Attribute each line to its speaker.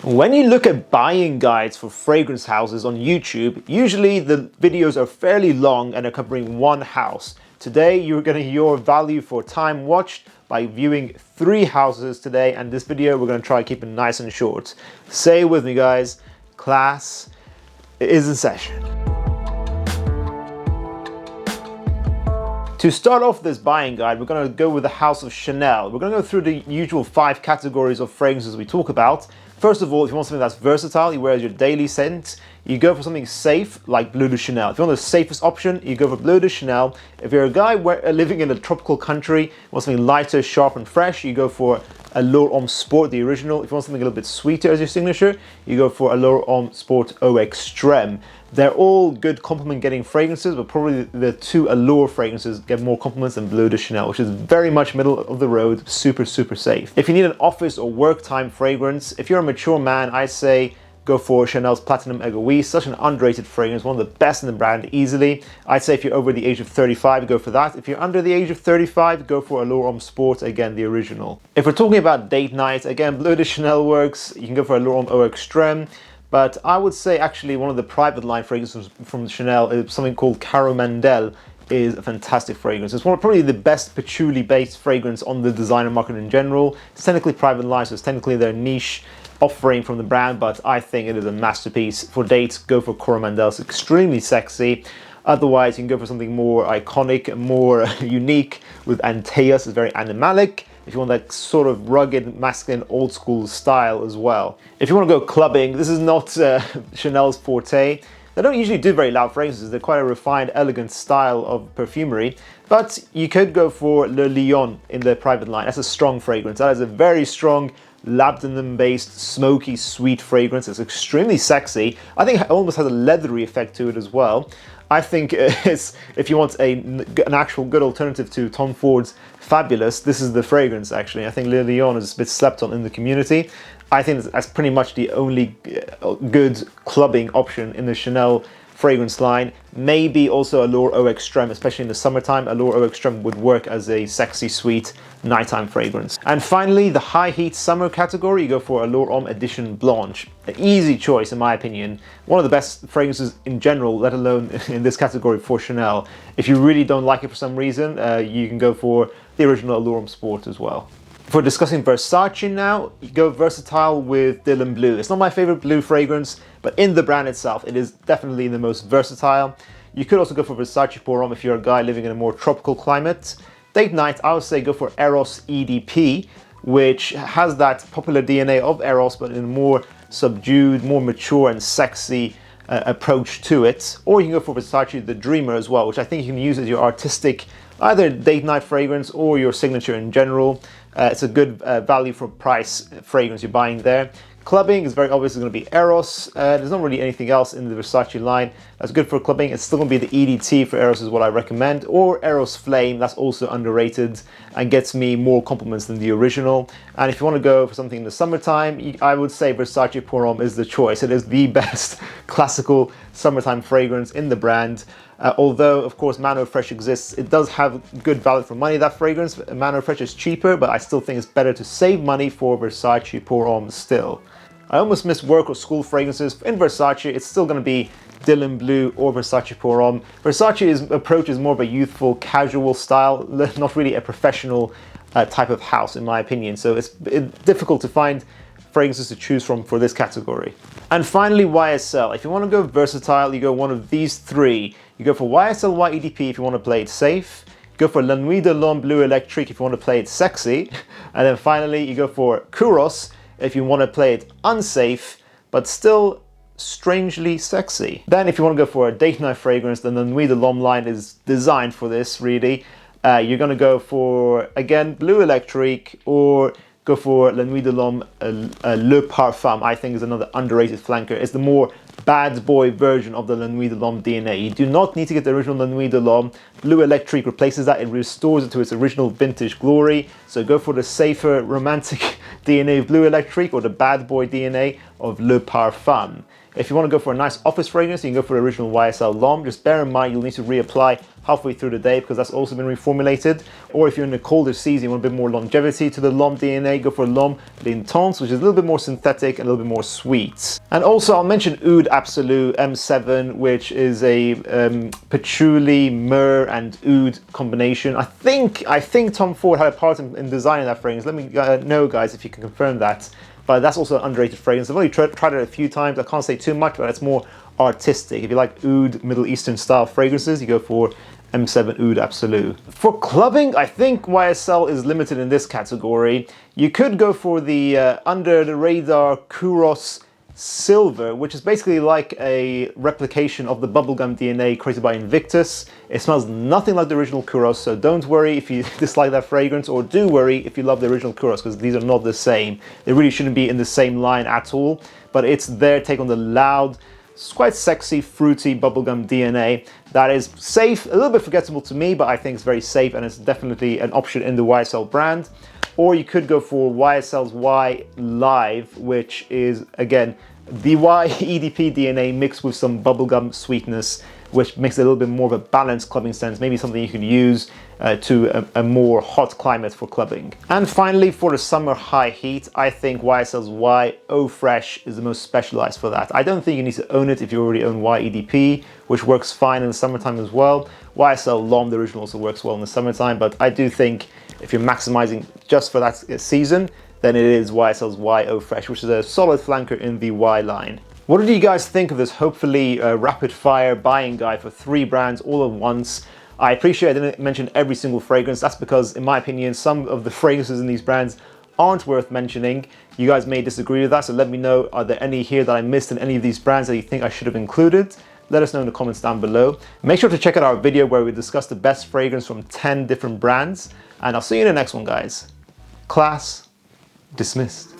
Speaker 1: When you look at buying guides for fragrance houses on YouTube, usually the videos are fairly long and are covering one house. Today, you're getting your value for time watched by viewing 3 houses today, and this video we're going to try to keep it nice and short. Say it with me, guys, class is in session. To start off this buying guide, we're going to go with the house of Chanel. We're going to go through the usual 5 categories of fragrances we talk about. First of all, if you want something that's versatile, you wear as your daily scent, you go for something safe like Bleu de Chanel. If you want the safest option, you go for Bleu de Chanel. If you're a guy living in a tropical country, want something lighter, sharp and fresh, you go for Allure Homme Sport, the original. If you want something a little bit sweeter as your signature, you go for Allure Homme Sport Eau Extreme. They're all good compliment getting fragrances, but probably the 2 Allure fragrances get more compliments than Bleu de Chanel, which is very much middle of the road, super safe. If you need an office or work time fragrance, if you're a mature man, I say go for Chanel's Platinum Egoist, such an underrated fragrance, one of the best in the brand easily. I'd say if you're over the age of 35, go for that. If you're under the age of 35, go for Allure Homme Sport, again, the original. If we're talking about date night, again, Bleu de Chanel works. You can go for Allure Homme Eau Extreme. But I would say actually one of the private line fragrances from Chanel is something called Coromandel, is a fantastic fragrance. It's probably the best patchouli-based fragrance on the designer market in general. It's technically private line, so it's technically their niche offering from the brand, but I think it is a masterpiece. For dates, go for Coromandel. It's extremely sexy. Otherwise, you can go for something more iconic, more unique with Antaeus. It's very animalic. If you want that sort of rugged, masculine, old school style as well. If you want to go clubbing, this is not Chanel's forte. They don't usually do very loud fragrances. They're quite a refined, elegant style of perfumery. But you could go for Le Lion in their private line. That's a strong fragrance. That is a very strong, labdanum-based, smoky, sweet fragrance. It's extremely sexy. I think it almost has a leathery effect to it as well. I think if you want an actual good alternative to Tom Ford's Fabulous, this is the fragrance actually. I think Le Lion is a bit slept on in the community. I think that's pretty much the only good clubbing option in the Chanel fragrance line. Maybe also Allure Eau Extreme, especially in the summertime. Allure Eau Extreme would work as a sexy, sweet nighttime fragrance. And finally, the high heat summer category, you go for Allure Homme Edition Blanche. An easy choice in my opinion. One of the best fragrances in general, let alone in this category for Chanel. If you really don't like it for some reason, you can go for the original Allure Homme Sport as well. For discussing Versace now, you go versatile with Dylan Blue. It's not my favorite blue fragrance, but in the brand itself, it is definitely the most versatile. You could also go for Versace Pour Homme if you're a guy living in a more tropical climate. Date night, I would say go for Eros EDP, which has that popular DNA of Eros, but in a more subdued, more mature and sexy approach to it. Or you can go for Versace The Dreamer as well, which I think you can use as your artistic either date night fragrance or your signature in general. It's a good value for price fragrance you're buying there. Clubbing is very obviously going to be Eros. There's not really anything else in the Versace line that's good for clubbing. It's still going to be the EDT for Eros is what I recommend, or Eros Flame. That's also underrated and gets me more compliments than the original. And if you want to go for something in the summertime, I would say Versace Pour Homme is the choice. It is the best classical summertime fragrance in the brand. Although, of course, Mano Fresh exists, it does have good value for money, that fragrance. Mano Fresh is cheaper, but I still think it's better to save money for Versace Pour Homme still. I almost missed work or school fragrances. In Versace, it's still going to be Dylan Blue or Versace Pour Homme. Versace's approach is more of a youthful, casual style, not really a professional type of house, in my opinion. So it's difficult to find fragrances to choose from for this category. And finally, YSL. If you want to go versatile, you go one of these 3. You go for YSL YEDP if you want to play it safe. Go for La Nuit de l'Homme Bleu Electrique if you want to play it sexy. And then finally, you go for Kouros if you want to play it unsafe, but still strangely sexy. Then if you want to go for a date night fragrance, then the Nuit de l'Homme line is designed for this, really. You're going to go for, again, Bleu Electrique, or go for La Nuit de l'Homme Le Parfum. I think is another underrated flanker. It's the more bad boy version of the La Nuit de l'Homme DNA. You do not need to get the original La Nuit de l'Homme. Bleu Electrique replaces that. It restores it to its original vintage glory. So go for the safer, romantic DNA of Bleu Electrique or the bad boy DNA of Le Parfum. If you want to go for a nice office fragrance, you can go for the original YSL L'Homme. Just bear in mind you'll need to reapply halfway through the day because that's also been reformulated. Or if you're in a colder season, you want a bit more longevity to the L'Homme DNA, go for L'Homme L'Intense, which is a little bit more synthetic and a little bit more sweet. And also I'll mention Oud Absolu M7, which is a patchouli, myrrh and oud combination. I think Tom Ford had a part in designing that fragrance. Let me know, guys, if you can confirm that. But that's also an underrated fragrance. I've only tried it a few times. I can't say too much, but it's more artistic. If you like oud, Middle Eastern style fragrances, you go for M7 Oud Absolu. For clubbing, I think YSL is limited in this category. You could go for the under the radar Kouros Silver, which is basically like a replication of the bubblegum DNA created by Invictus. It smells nothing like the original Kouros, so don't worry if you dislike that fragrance, or do worry if you love the original Kouros, because these are not the same. They really shouldn't be in the same line at all, but it's their take on the loud, quite sexy, fruity bubblegum DNA that is safe, a little bit forgettable to me, but I think it's very safe and it's definitely an option in the YSL brand. Or you could go for YSL's Y Live, which is, again, the Y EDP DNA mixed with some bubblegum sweetness, which makes it a little bit more of a balanced clubbing sense, maybe something you could use to a more hot climate for clubbing. And finally, for the summer high heat, I think YSL's Y Eau Fresh is the most specialized for that. I don't think you need to own it if you already own Y EDP, which works fine in the summertime as well. YSL L'Homme, the original, also works well in the summertime, but I do think if you're maximizing just for that season, then it is YSL's Y Eau Fresh, which is a solid flanker in the Y line. What did you guys think of this hopefully rapid fire buying guide for 3 brands all at once? I appreciate I didn't mention every single fragrance. That's because, in my opinion, some of the fragrances in these brands aren't worth mentioning. You guys may disagree with that, so let me know, are there any here that I missed in any of these brands that you think I should have included? Let us know in the comments down below. Make sure to check out our video where we discuss the best fragrance from 10 different brands. And I'll see you in the next one, guys. Class dismissed.